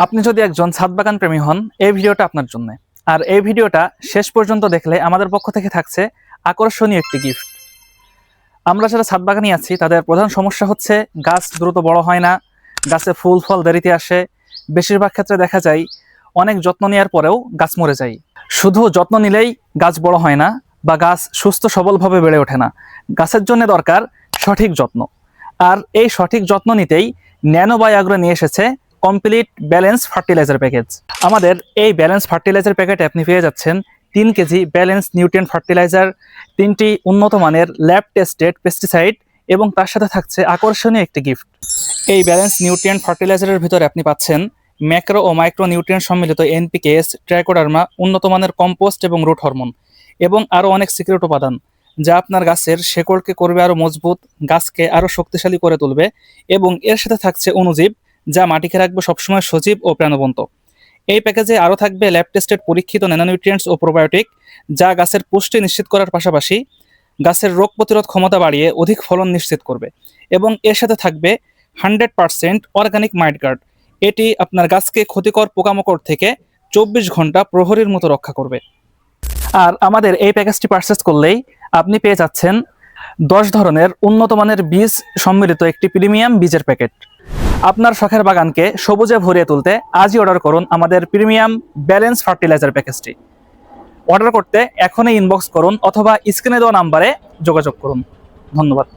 আপনি যদি একজন ছাদ বাগান প্রেমী হন, এই ভিডিওটা আপনার জন্য। আর এই ভিডিওটা শেষ পর্যন্ত দেখলে আমাদের পক্ষ থেকে থাকছে আকর্ষণীয় একটি গিফট। আমরা যারা ছাদ বাগানি আছি তাদের প্রধান সমস্যা হচ্ছে গাছ দ্রুত বড় হয় না, গাছে ফুল ফল দেরিতে আসে। বেশিরভাগ ক্ষেত্রে দেখা যায় অনেক যত্ন নেওয়ার পরেও গাছ মরে যায়। শুধু যত্ন নিলেই গাছ বড় হয় না বা গাছ সুস্থ সবলভাবে বেড়ে ওঠে না। গাছের জন্য দরকার সঠিক যত্ন। আর এই সঠিক যত্ন নিতেই ন্যানো বাই অ্যাগ্রো নিয়ে এসেছে কমপ্লিট ব্যালেন্স ফার্টিলাইজার প্যাকেজ। আমাদের এই ব্যালেন্স ফার্টিলাইজার প্যাকেটে আপনি পেয়ে যাচ্ছেন 3 কেজি ব্যালেন্স নিউট্রিয়েন্ট ফার্টিলাইজার, 3টি উন্নত মানের ল্যাব টেস্টেড পেস্টিসাইড এবং তার সাথে থাকছে আকর্ষণীয় একটি গিফট। এই ব্যালেন্স নিউট্রিয়েন্ট ফার্টিলাইজারের ভিতরে আপনি পাচ্ছেন ম্যাক্রো ও মাইক্রো নিউট্রিয়েন্ট সম্মিলিত এনপিকেএস, ট্রাইকোডার্মা, উন্নত মানের কম্পোস্ট এবং রুট হরমোন এবং আরও অনেক সিক্রেট উপাদান, যা আপনার গাছের শেকড়কে করবে আরও মজবুত, গাছকে আরও শক্তিশালী করে তুলবে। এবং এর সাথে থাকছে অণুজীব, যা মাটিকে রাখবে সবসময় সজীব ও প্রাণবন্ত। এই প্যাকেজে আরও থাকবে ল্যাব টেস্টেড পরীক্ষিত ন্যানোনিউট্রিয়েন্টস ও প্রোবায়োটিক, যা গাছের পুষ্টি নিশ্চিত করার পাশাপাশি গাছের রোগ প্রতিরোধ ক্ষমতা বাড়িয়ে অধিক ফলন নিশ্চিত করবে। এবং এর সাথে থাকবে 100% অর্গানিক মাইট গার্ড। এটি আপনার গাছকে ক্ষতিকর পোকামাকড় থেকে 24 ঘন্টা প্রহরীর মতো রক্ষা করবে। আর আমাদের এই প্যাকেজটি পারচেস করলেই আপনি পেয়ে যাচ্ছেন 10 ধরনের উন্নত মানের বীজ সম্মিলিত একটি প্রিমিয়াম বীজের প্যাকেট। আপনার শখের বাগানকে সবুজে ভরিয়ে তুলতে আজই অর্ডার করুন আমাদের প্রিমিয়াম ব্যালেন্স ফার্টিলাইজার প্যাকেজটি। অর্ডার করতে এখনই ইনবক্স করুন অথবা স্ক্রিনে দেওয়া নাম্বারে যোগাযোগ করুন। ধন্যবাদ।